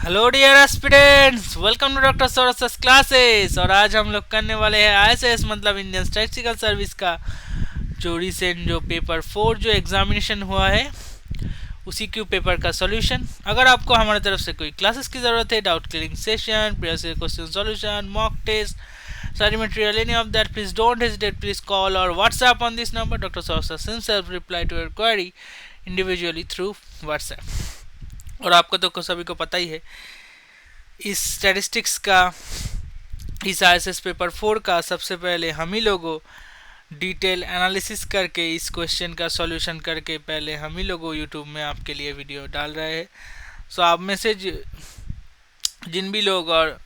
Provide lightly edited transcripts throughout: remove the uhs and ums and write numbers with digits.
Hello dear aspirants, welcome to doctor Saurabh sir classes. और आज हम लोग करने वाले हैं आईएसएस मतलब इंडियन स्टैटिस्टिकल सर्विस का जो रिसेंट जो पेपर 4 जो एग्जामिनेशन हुआ है उसी क्यू पेपर का सॉल्यूशन। अगर आपको हमारी तरफ से कोई क्लासेस की ज़रूरत है, doubt clearing session, previous question solution, mock test, study material, any of that, please don't hesitate. Please call or WhatsApp on this number. Dr. Sourav himself reply to your query individually through WhatsApp. और आपको तो सभी को पता ही है, इस statistics का, इस आईएसएस पेपर 4 का सबसे पहले हम ही लोगों डिटेल एनालिसिस करके इस क्वेश्चन का सॉल्यूशन करके पहले हम ही लोगों यूट्यूब में आपके लिए वीडियो डाल रहे हैं। सो आप में से जिन भी लोग और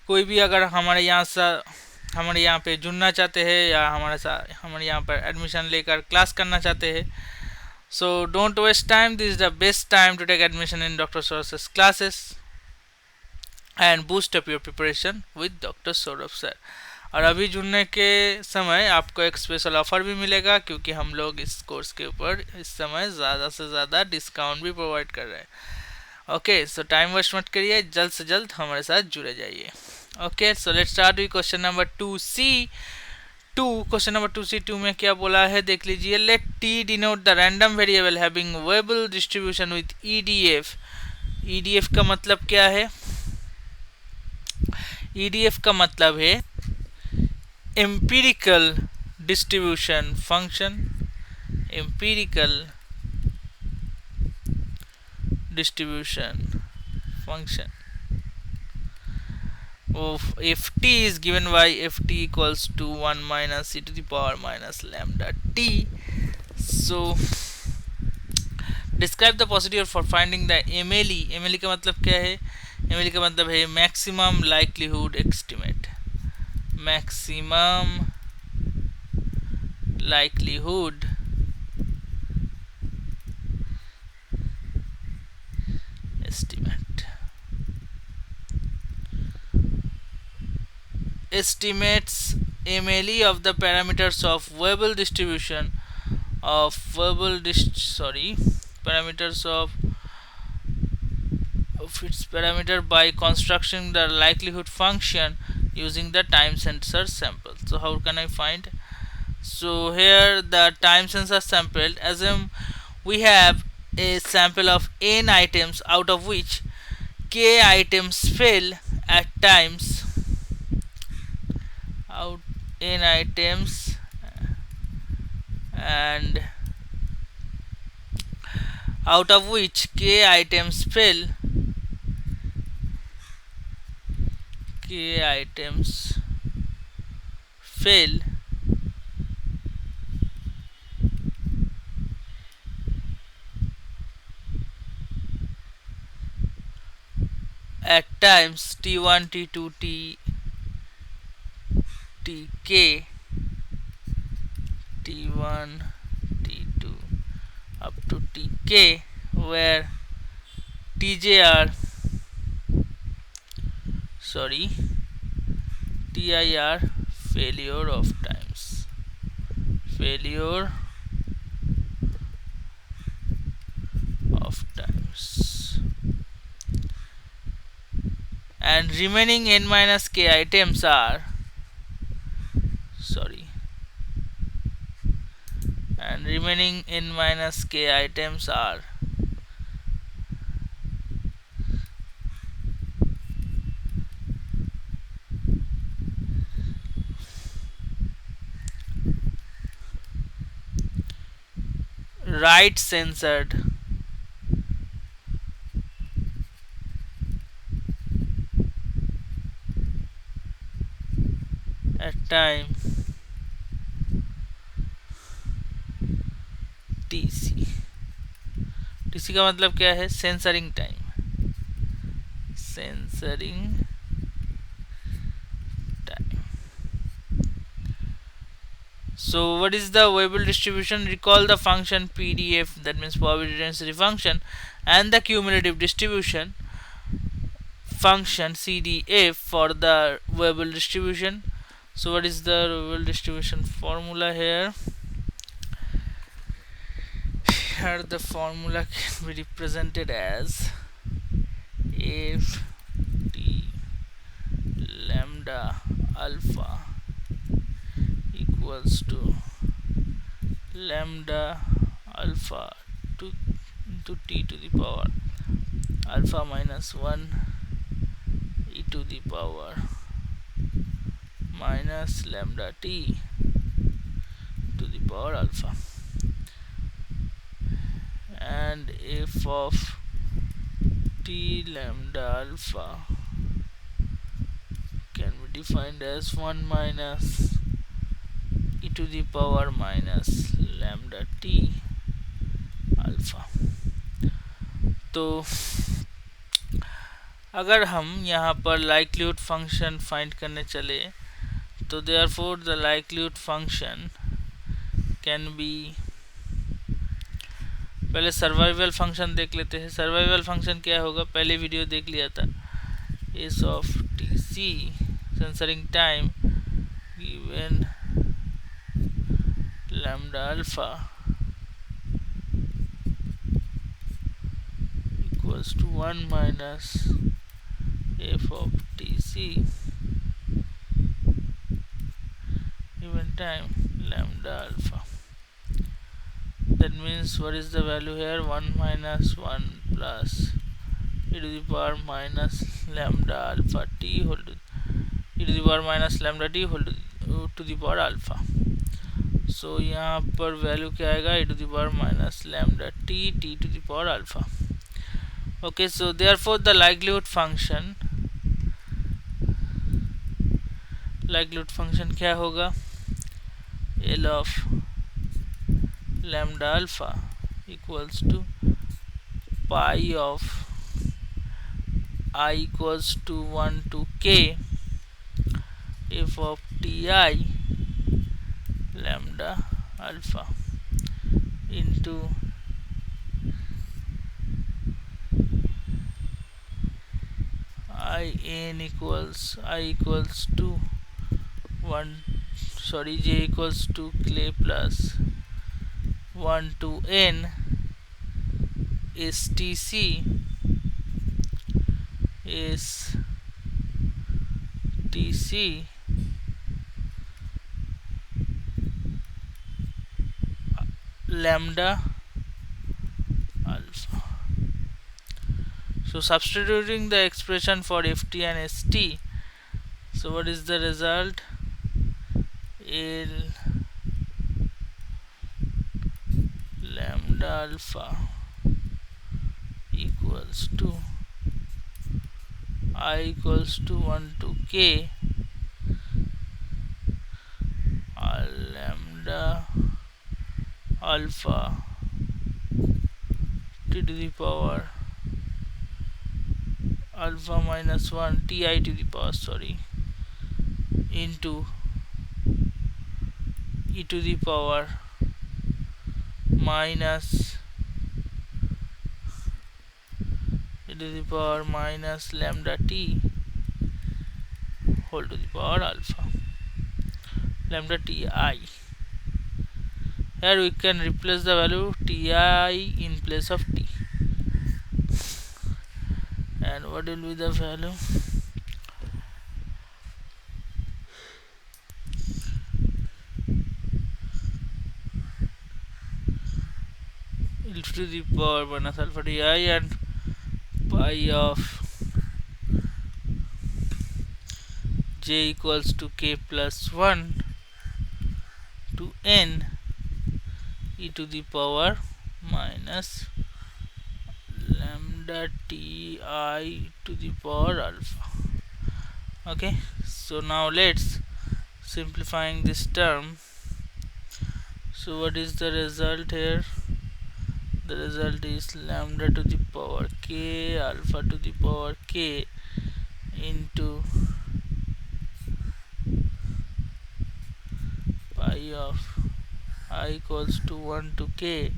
कोई भी अगर हमारे यहाँ पे जुड़ना चाहते हैं या हमारे यहाँ पर एडमिशन लेकर क्लास करना चाहते हैं, so don't waste time. This is the best time to take admission in Dr. Sourav classes and boost up your preparation with Dr. Sourav sir. और अभी जुड़ने के समय आपको एक स्पेशल ऑफर भी मिलेगा, क्योंकि हम लोग इस कोर्स के ऊपर इस समय ज़्यादा से ज़्यादा डिस्काउंट भी प्रोवाइड कर रहे हैं। ओके, सो टाइम वेस्ट मत करिए, जल्द से जल्द हमारे साथ जुड़े जाइए। Okay, so let's start with question number 2C2। Question number 2C2 में क्या बोला है देख लीजिए। Let T denote the random variable having variable distribution with EDF. EDF का मतलब क्या है? ईडीएफ का मतलब है empirical distribution function. Empirical distribution function of ft is given by ft equals to 1 minus e to the power minus lambda t. So describe the procedure for finding the MLE. MLE का मतलब क्या है? MLE का मतलब है maximum likelihood estimate. maximum likelihood estimate. Estimates MLE of the parameters of variable distribution of parameters of its parameter by constructing the likelihood function using the time sensor sample. So how can I find? So here the time sensor sample, assume we have a sample of n items out of which k items fail at times, n items, and out of which k items fail at times t1 t2 tk, t1 t2 up to tk, where tj are ti are failure of times, and remaining n minus k items are right censored at time tc. tc का मतलब क्या है? Censoring time. So what is the variable distribution? Recall the function PDF, that means probability density function, and the cumulative distribution function CDF for the variable distribution. So what is the variable distribution formula here? Here the formula can be represented as if t lambda alpha equals to lambda alpha to into t to the power alpha minus 1 e to the power minus lambda t to the power alpha, and f of t lambda alpha can be defined as 1 minus e to the power minus lambda t alpha. तो अगर हम यहाँ पर likelihood function find करने चले तो therefore the likelihood function can be, पहले survival function देख लेते हैं. सर्वाइवल फंक्शन क्या होगा, पहले वीडियो देख लिया था. S of T C censoring time given lambda alpha equals to 1 minus f of tc given time lambda alpha. That means what is the value here, 1 minus 1 plus e to the power minus lambda alpha t whole to e to the power minus lambda t whole to the power alpha. So यहाँ पर value क्या आएगा, e to the power minus lambda t to the power alpha. Okay, so therefore the likelihood function क्या होगा, L of lambda alpha equals to pi of I equals to 1 to k f of ti lambda alpha into I equals to 1, j equals to k plus 1 to n is tc lambda alpha. So substituting the expression for ft and st, so what is the result, L lambda alpha equals to I equals to 1 to k lambda alpha t to the power alpha minus 1 ti to the power into e to the power minus lambda t whole to the power alpha, lambda ti. Here we can replace the value ti in place of t, and what will be the value, e to the power minus alpha ti and pi of j equals to k plus 1 to n e to the power minus lambda ti to the power alpha. Okay, so now let's simplifying this term. So what is the result here, the result is lambda to the power k alpha to the power k into pi of I equals to 1 to k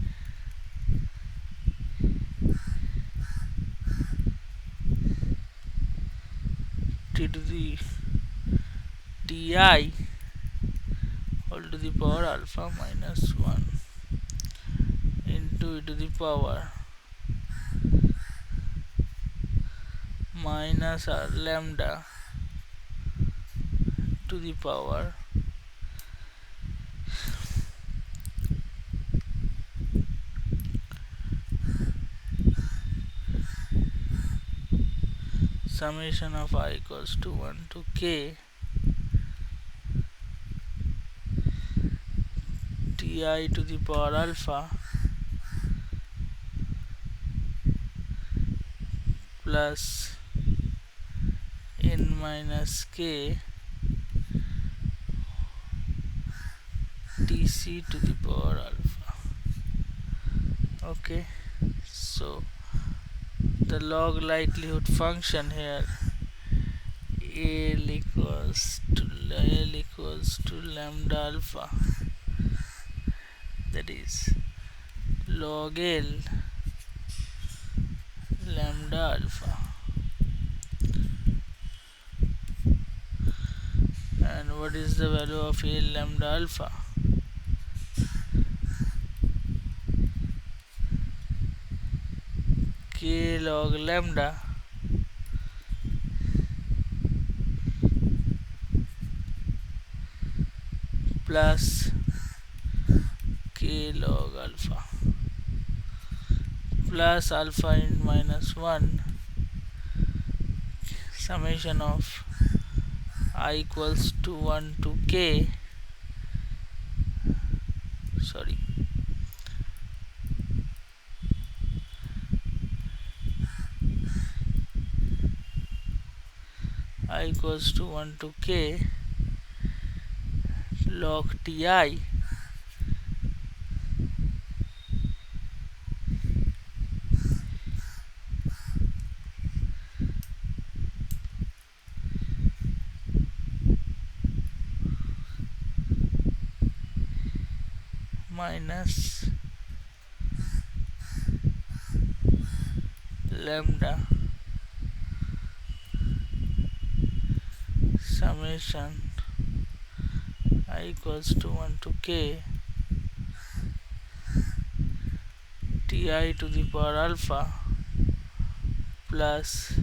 t to the ti all to the power alpha minus 1 into e to the power minus lambda to the power summation of I equals to 1 to k ti to the power alpha plus n minus k tc to the power alpha. Okay, so the log likelihood function here L equals to lambda alpha, that is log L lambda alpha. And what is the value of L lambda alpha? K log lambda plus k log alpha plus alpha in minus 1 summation of I equals to 1 to k, sorry, I equals to 1 to k log ti minus lambda summation I equals to 1 to k ti to the power alpha plus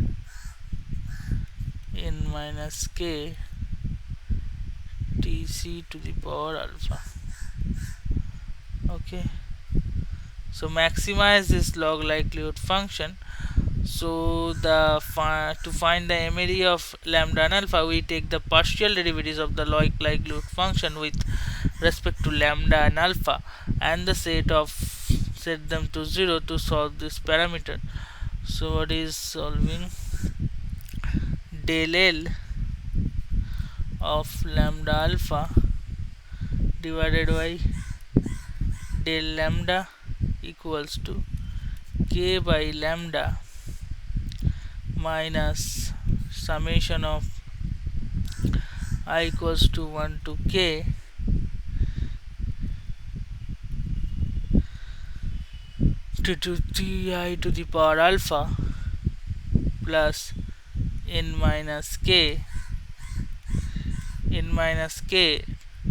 n minus k tc to the power alpha. Okay, so maximize this log likelihood function. So to find the MAD of lambda and alpha, we take the partial derivatives of the log likelihood function with respect to lambda and alpha and the set them to 0 to solve this parameter. So what is solving? Del L of lambda alpha divided by del lambda equals to k by lambda minus summation of I equals to 1 to k to ti to the power alpha plus n minus k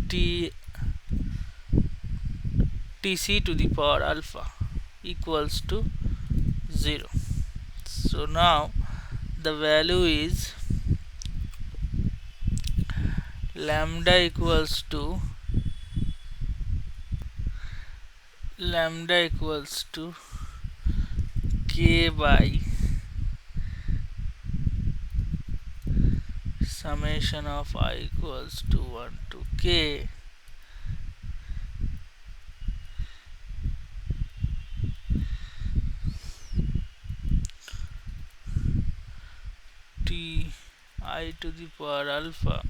t tc to the power alpha equals to 0. So now the value is lambda equals to k by summation of I equals to 1 to k t I to the power alpha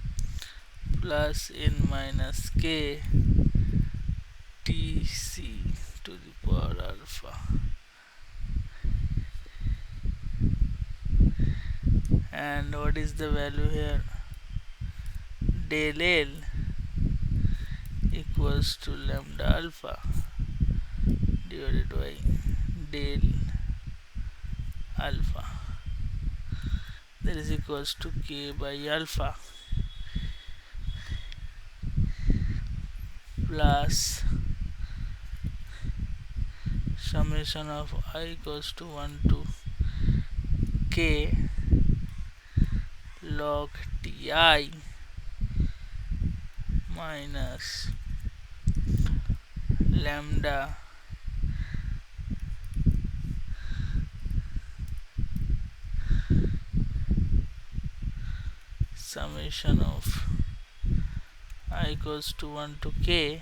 plus n minus k tc to the power alpha. And what is the value here? Del L equals to lambda alpha divided by del alpha, that is equals to k by alpha plus summation of I equals to 1 to k log ti minus lambda summation of I equals to 1 to k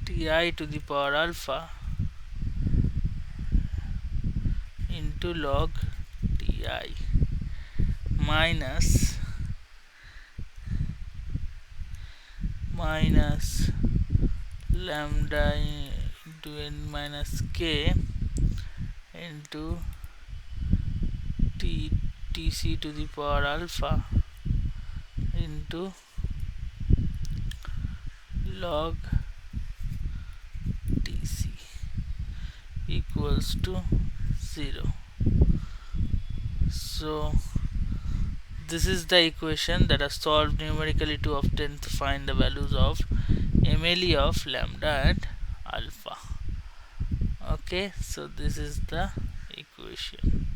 ti to the power alpha into log ti minus lambda into n minus k into tc to the power alpha into log tc equals to 0. So this is the equation that are solved numerically to obtain to find the values of MLE of lambda and alpha. Okay, so this is the equation.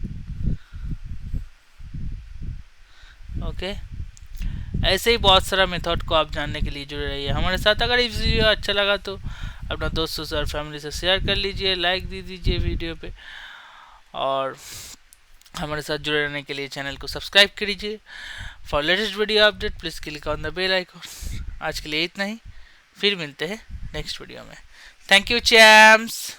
Okay, ऐसे ही बहुत सारा method को आप जानने के लिए जुड़े रहिए हमारे साथ। अगर इस वीडियो अच्छा लगा तो अपना दोस्तों से और फैमिली से शेयर कर लीजिए, लाइक दे दीजिए वीडियो पे, और हमारे साथ जुड़े रहने के लिए चैनल को सब्सक्राइब कीजिए। For latest video update please click on the bell icon. आज के लिए इतना ही, फिर मिलते हैं नेक्स्ट वीडियो में। Thank you चैम्स।